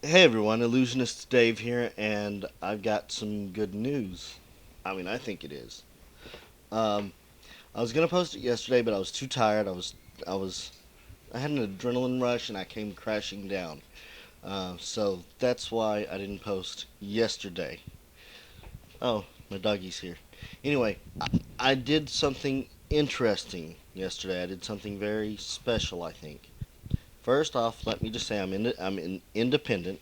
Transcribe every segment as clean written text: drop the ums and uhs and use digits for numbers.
Hey everyone, Illusionist Dave here, and I've got some good news. I mean, I think it is. Um, I was gonna post it yesterday, but I was too tired. I was, I had an adrenaline rush, and I came crashing down. So that's why I didn't post yesterday. Oh, my doggy's here. Anyway, I did something interesting yesterday. I did something very special, I think. First off, let me just say independent,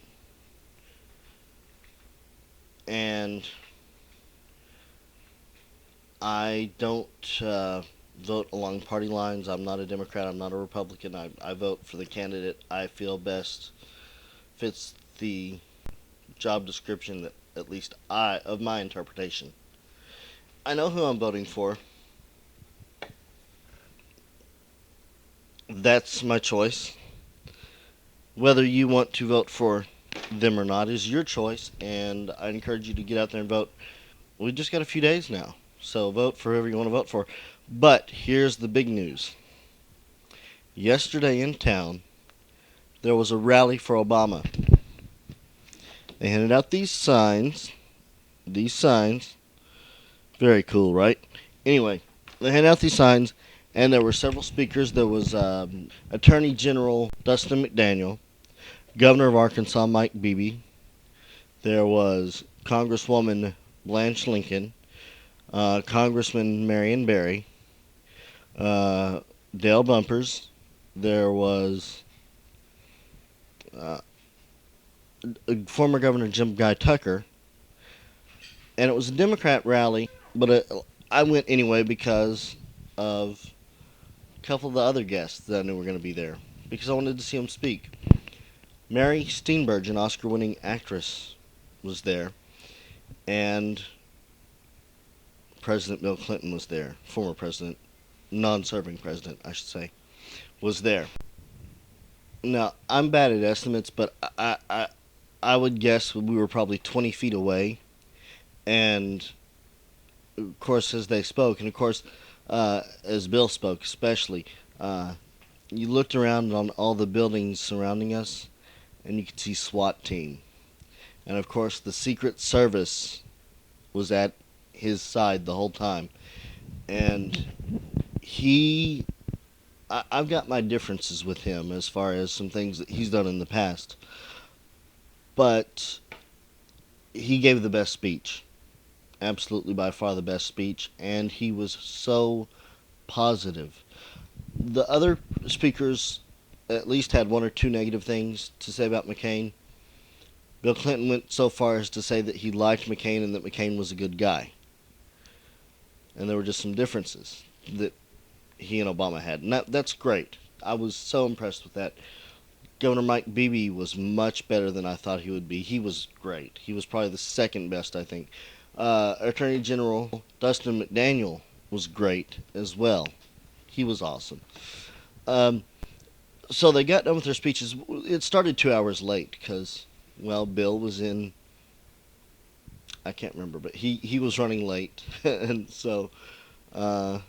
and I don't vote along party lines. I'm not a Democrat. I'm not a Republican. I vote for the candidate I feel best fits the job description that at least of my interpretation. I know who I'm voting for. That's my choice. Whether you want to vote for them or not is your choice, and I encourage you to get out there and vote. We just got a few days now, so vote for whoever you want to vote for. But here's the big news. Yesterday in town, there was a rally for Obama. They handed out these signs. These signs. Very cool, right? Anyway, they handed out these signs, and there were several speakers. There was Attorney General Dustin McDaniel, Governor of Arkansas Mike Beebe. There was Congresswoman Blanche Lincoln, Congressman Marion Barry, uh, Dale Bumpers. There was uh, former Governor Jim Guy Tucker, and it was a Democrat rally, but I went anyway because of a couple of the other guests that I knew were going to be there because I wanted to see them speak. Mary Steenburgen, an Oscar-winning actress, was there, and President Bill Clinton was there, former president, non-serving president, I should say, was there. Now I'm bad at estimates, but I would guess we were probably 20 feet away, and of course as they spoke, and of course as Bill spoke especially, uh, you looked around on all the buildings surrounding us, and you could see SWAT team, and of course the Secret Service was at his side the whole time, and he. I've got my differences with him as far as some things that he's done in the past, but he gave the best speech, absolutely by far the best speech, and he was so positive. The other speakers at least had one or two negative things to say about McCain. Bill Clinton went so far as to say that he liked McCain and that McCain was a good guy. And there were just some differences that he and Obama had. And that's great. I was so impressed with that. Governor Mike Beebe was much better than I thought he would be. He was great. He was probably the second best, I think. Attorney General Dustin McDaniel was great as well. He was awesome. Um, so they got done with their speeches. It started 2 hours late because, well, Bill was in. I can't remember, but he was running late, and so uh,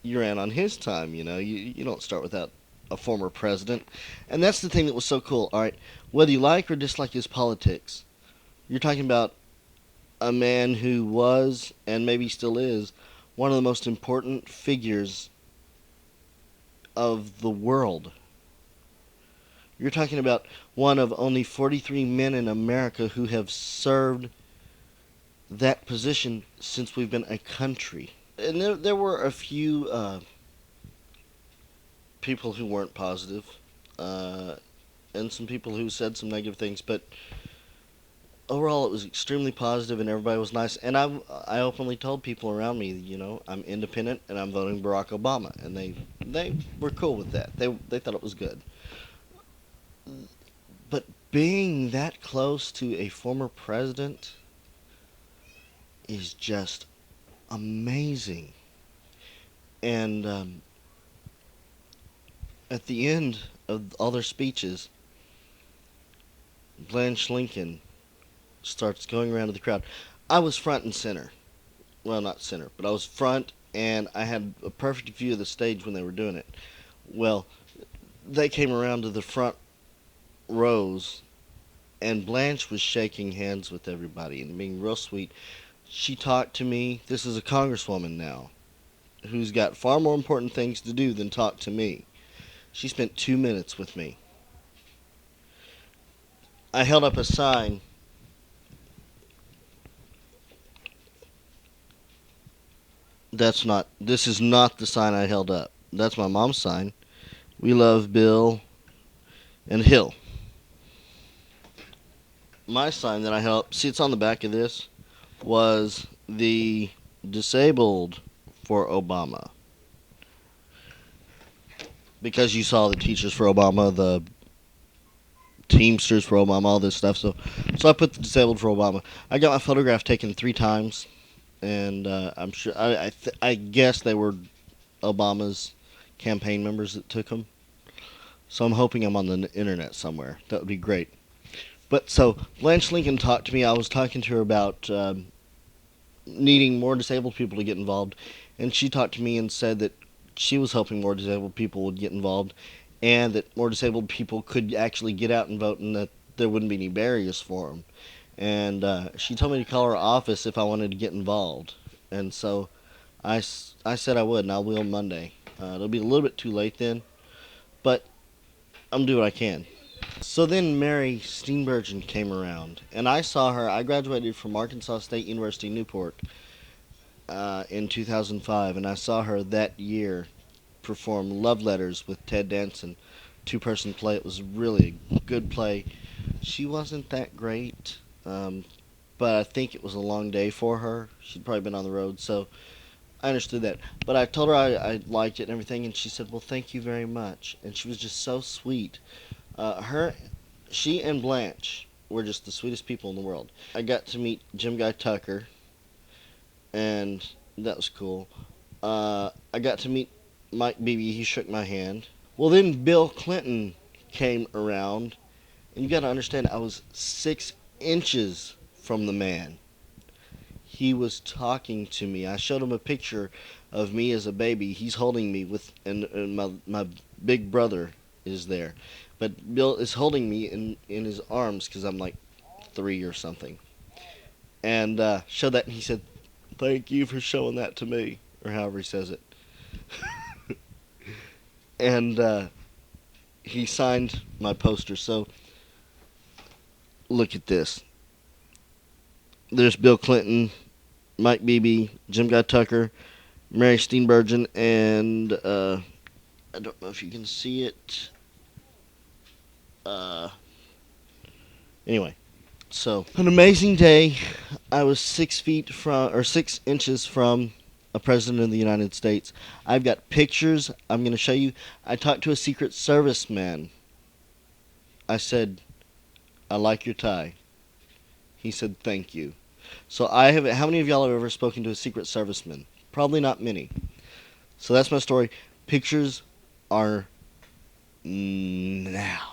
you ran on his time. You don't start without a former president, and that's the thing that was so cool. All right, whether you like or dislike his politics, you're talking about a man who was and maybe still is one of the most important figures of the world. You're talking about one of only 43 men in America who have served that position since we've been a country. And there were a few people who weren't positive, uh, and some people who said some negative things, but overall it was extremely positive and everybody was nice. And I openly told people around me, I'm independent and I'm voting Barack Obama, and they were cool with that. They thought it was good. But being that close to a former president is just amazing. And at the end of all their speeches, Blanche Lincoln starts going around to the crowd. I was front and center. Well, not center, but I was front, and I had a perfect view of the stage when they were doing it. Well, they came around to the front rows, And Blanche was shaking hands with everybody and being real sweet. She talked to me. This is a congresswoman now who's got far more important things to do than talk to me. She spent 2 minutes with me. I held up a sign. This is not the sign I held up. That's my mom's sign. We love Bill and Hill. My sign that I held up, see, it's on the back of this, was the disabled for Obama. Because you saw the teachers for Obama, the Teamsters for Obama, all this stuff. So I put the disabled for Obama. I got my photograph taken 3 times, and I'm sure I guess they were Obama's campaign members that took them. So I'm hoping I'm on the internet somewhere. That would be great. But so Blanche Lincoln talked to me. I was talking to her about needing more disabled people to get involved, and she talked to me and said that she was hoping more disabled people would get involved, and that more disabled people could actually get out and vote, and that there wouldn't be any barriers for them. And she told me to call her office if I wanted to get involved, and so I said I would, and I will Monday. It'll be a little bit too late then, but I'm doing what I can. So then Mary Steenburgen came around, and I saw her. I graduated from Arkansas State University, Newport, in 2005, and I saw her that year perform Love Letters with Ted Danson, two-person play. It was really a good play. She wasn't that great, but I think it was a long day for her. She'd probably been on the road, so I understood that. But I told her I liked it and everything, and she said, "Well, thank you very much." And she was just so sweet. She and Blanche were just the sweetest people in the world. I got to meet Jim Guy Tucker, and that was cool. I got to meet Mike Beebe. He shook my hand. Well, then Bill Clinton came around, and you got to understand, I was 6 inches from the man. He was talking to me. I showed him a picture of me as a baby. He's holding me and my big brother is there. But Bill is holding me in his arms because I'm like 3 or something. And showed that, and he said, "Thank you for showing that to me," or however he says it. And he signed my poster. So look at this. There's Bill Clinton, Mike Beebe, Jim Guy Tucker, Mary Steenburgen, and I don't know if you can see it. Anyway, so an amazing day. I was 6 inches from a president of the United States. I've got pictures. I'm going to show you. I talked to a Secret Service man. I said, "I like your tie." He said, "Thank you." So I have. How many of y'all have ever spoken to a Secret Serviceman? Probably not many. So that's my story. Pictures are now.